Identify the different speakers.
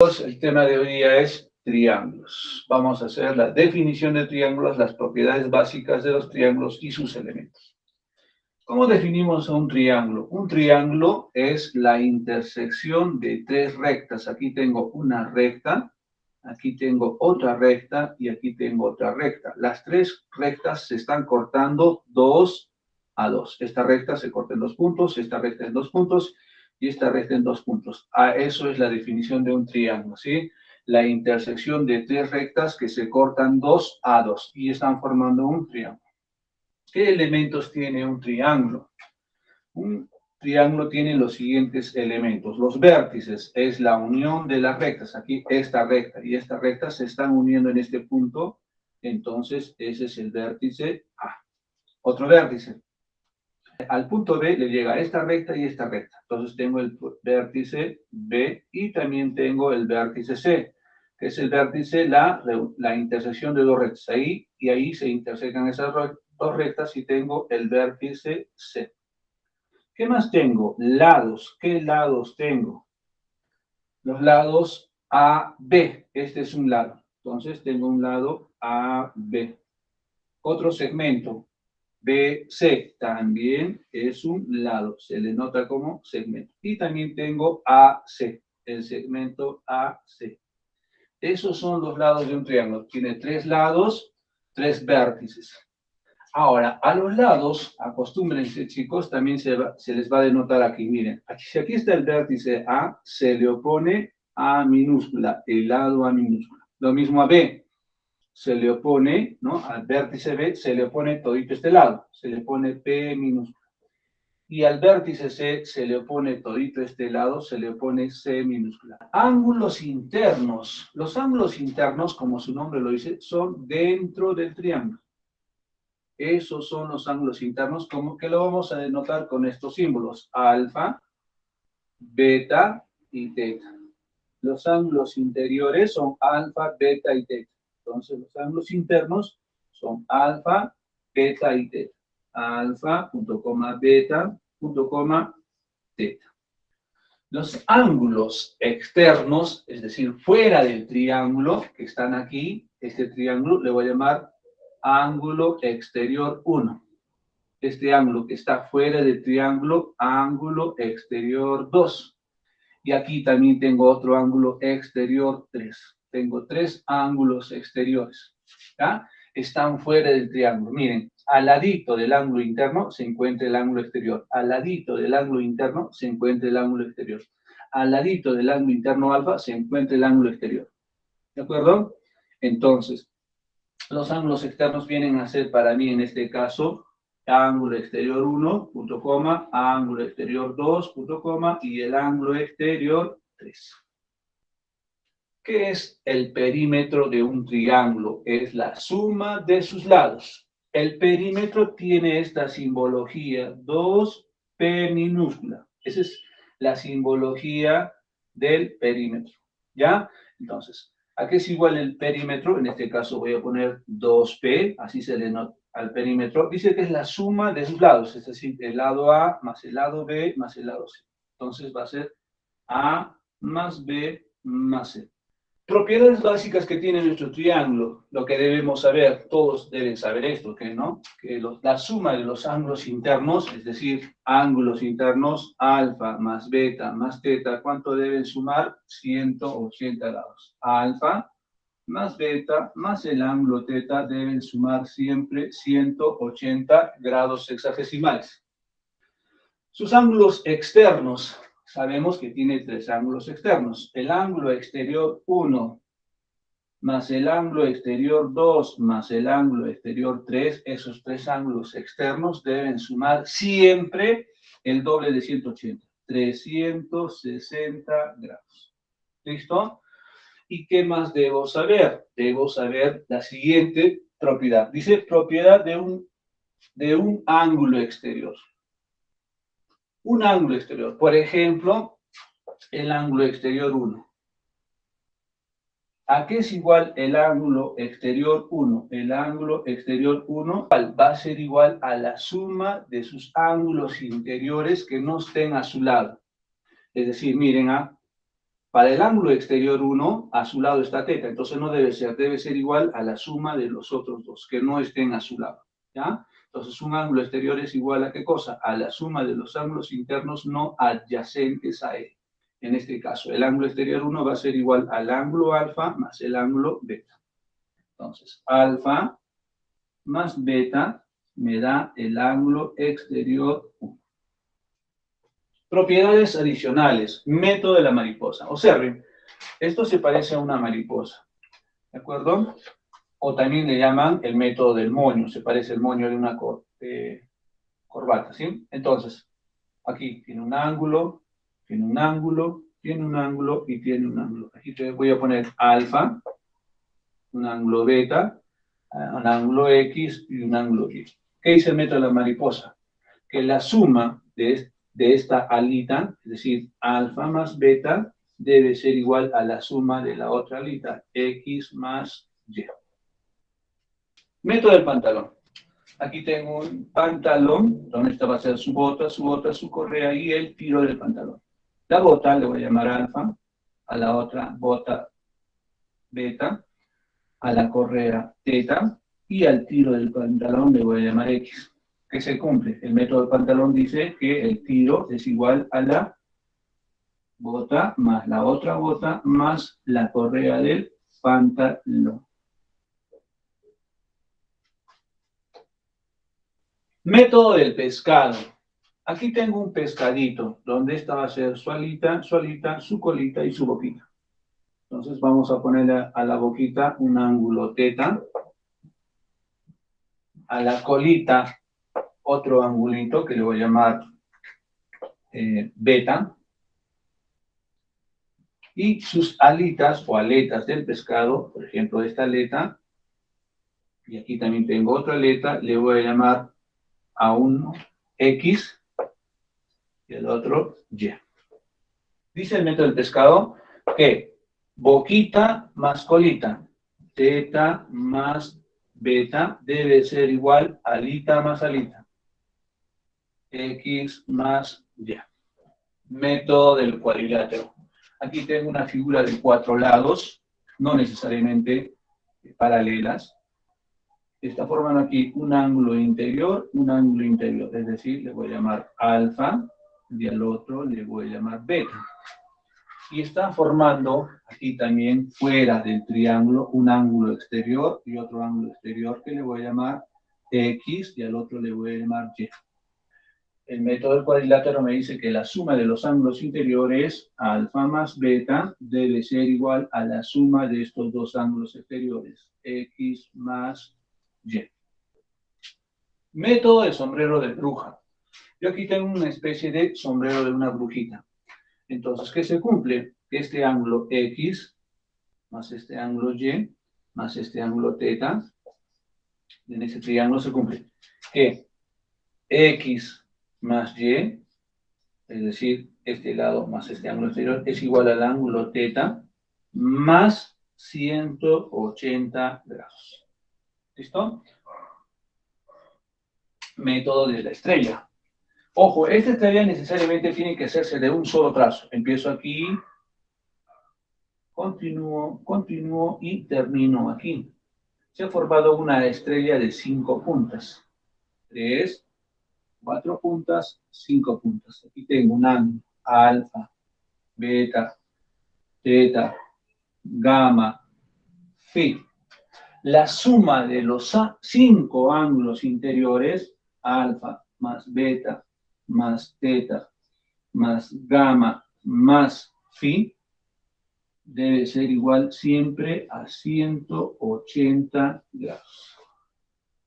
Speaker 1: El tema de hoy día es triángulos. Vamos a hacer la definición de triángulos, las propiedades básicas de los triángulos y sus elementos. ¿Cómo definimos a un triángulo? Un triángulo es la intersección de tres rectas. Aquí tengo una recta, aquí tengo otra recta y aquí tengo otra recta. Las tres rectas se están cortando 2 a 2. Esta recta se corta en 2 puntos, esta recta en 2 puntos y esta recta en 2 puntos. Eso es la definición de un triángulo, ¿sí? La intersección de tres rectas que se cortan 2 a 2 y están formando un triángulo. ¿Qué elementos tiene un triángulo? Un triángulo tiene los siguientes elementos. Los vértices es la unión de las rectas. Aquí esta recta y esta recta se están uniendo en este punto. Entonces ese es el vértice A. Otro vértice. Al punto B le llega esta recta y esta recta. Entonces tengo el vértice B y también tengo el vértice C, que es el vértice, la intersección de dos rectas. Ahí y ahí se intersecan esas dos rectas y tengo el vértice C. ¿Qué más tengo? Lados. ¿Qué lados tengo? Los lados AB. Este es un lado. Entonces tengo un lado AB. Otro segmento. BC también es un lado, se le nota como segmento. Y también tengo AC, el segmento AC. Esos son los lados de un triángulo. Tiene tres lados, tres vértices. Ahora, a los lados, acostúmbrense chicos, también se les va a denotar aquí. Miren, si aquí está el vértice A, se le opone A minúscula, el lado A minúscula. Lo mismo a B. Se le opone, ¿no? Al vértice B se le opone todito este lado, se le pone P minúscula. Y al vértice C se le opone todito este lado, se le opone C minúscula. Ángulos internos. Los ángulos internos, como su nombre lo dice, son dentro del triángulo. Esos son los ángulos internos, como que lo vamos a denotar con estos símbolos: alfa, beta y teta. Los ángulos interiores son alfa, beta y teta. Entonces, los ángulos internos son alfa, beta y teta. Alfa, punto coma, beta, punto coma, teta. Los ángulos externos, es decir, fuera del triángulo, que están aquí, este triángulo le voy a llamar ángulo exterior 1. Este ángulo que está fuera del triángulo, ángulo exterior 2. Y aquí también tengo otro ángulo exterior 3. Tengo tres ángulos exteriores. ¿Ya? Están fuera del triángulo. Miren, al ladito del ángulo interno se encuentra el ángulo exterior. Al ladito del ángulo interno se encuentra el ángulo exterior. Al ladito del ángulo interno alfa se encuentra el ángulo exterior. ¿De acuerdo? Entonces, los ángulos externos vienen a ser para mí en este caso ángulo exterior 1, punto coma, ángulo exterior 2, punto coma, y el ángulo exterior 3. ¿Qué es el perímetro de un triángulo? Es la suma de sus lados. El perímetro tiene esta simbología, 2P minúscula. Esa es la simbología del perímetro. ¿Ya? Entonces, ¿a qué es igual el perímetro? En este caso voy a poner 2P, así se le nota al perímetro. Dice que es la suma de sus lados, es decir, el lado A más el lado B más el lado C. Entonces va a ser A más B más C. Propiedades básicas que tiene nuestro triángulo, lo que debemos saber, todos deben saber esto, ¿no? Que la suma de los ángulos internos, es decir, ángulos internos alfa más beta más teta, ¿cuánto deben sumar? 180 grados. Alfa más beta más el ángulo teta deben sumar siempre 180 grados sexagesimales. Sus ángulos externos. Sabemos que tiene tres ángulos externos. El ángulo exterior 1 más el ángulo exterior 2 más el ángulo exterior 3, esos tres ángulos externos deben sumar siempre el doble de 180, 360 grados. ¿Listo? ¿Y qué más debo saber? Debo saber la siguiente propiedad. Dice propiedad de un ángulo exterior. Un ángulo exterior. Por ejemplo, el ángulo exterior 1. ¿A qué es igual el ángulo exterior 1? El ángulo exterior 1 va a ser igual a la suma de sus ángulos interiores que no estén a su lado. Es decir, miren, Para el ángulo exterior 1, a su lado está θ, entonces no debe ser igual a la suma de los otros dos, que no estén a su lado, ¿ya? Entonces un ángulo exterior es igual a ¿qué cosa? A la suma de los ángulos internos no adyacentes a él. En este caso, el ángulo exterior 1 va a ser igual al ángulo alfa más el ángulo beta. Entonces, alfa más beta me da el ángulo exterior 1. Propiedades adicionales, método de la mariposa. Observen, esto se parece a una mariposa, ¿de acuerdo? O también le llaman el método del moño, se parece al moño de una corbata, ¿sí? Entonces, aquí tiene un ángulo, tiene un ángulo, tiene un ángulo y tiene un ángulo. Aquí te voy a poner alfa, un ángulo beta, un ángulo X y un ángulo Y. ¿Qué dice el método de la mariposa? Que la suma de esta alita, es decir, alfa más beta, debe ser igual a la suma de la otra alita, X más Y. Método del pantalón. Aquí tengo un pantalón, donde esta va a ser su bota, su correa y el tiro del pantalón. La bota le voy a llamar alfa, a la otra bota beta, a la correa θ y al tiro del pantalón le voy a llamar X. ¿Qué se cumple? El método del pantalón dice que el tiro es igual a la bota más la otra bota más la correa del pantalón. Método del pescado. Aquí tengo un pescadito, donde esta va a ser su alita, su colita y su boquita. Entonces vamos a ponerle a la boquita un ángulo θ, a la colita otro angulito que le voy a llamar beta, y sus alitas o aletas del pescado, por ejemplo esta aleta, y aquí también tengo otra aleta, le voy a llamar a uno X y al otro Y. Dice el método del pescado que boquita más colita, θ más beta, debe ser igual a alita más alita, X más Y. Método del cuadrilátero. Aquí tengo una figura de 4 lados, no necesariamente paralelas. Está formando aquí un ángulo interior, es decir, le voy a llamar alfa y al otro le voy a llamar beta. Y está formando aquí también fuera del triángulo un ángulo exterior y otro ángulo exterior que le voy a llamar X y al otro le voy a llamar Y. El método del cuadrilátero me dice que la suma de los ángulos interiores, alfa más beta, debe ser igual a la suma de estos dos ángulos exteriores, X más Y. Método del sombrero de bruja. Yo aquí tengo una especie de sombrero de una brujita. Entonces, ¿qué se cumple? Este ángulo X más este ángulo Y más este ángulo θ, en ese triángulo se cumple que X más Y, es decir, este lado más este ángulo exterior, es igual al ángulo θ más 180 grados. ¿Listo? Método de la estrella. Ojo, esta estrella necesariamente tiene que hacerse de un solo trazo. Empiezo aquí, continúo y termino aquí. Se ha formado una estrella de 5 puntas. 3, 4 puntas, 5 puntas. Aquí tengo un ángulo, alfa, beta, θ, gamma, phi. La suma de los 5 ángulos interiores, alfa más beta más θ más gamma más phi, debe ser igual siempre a 180 grados.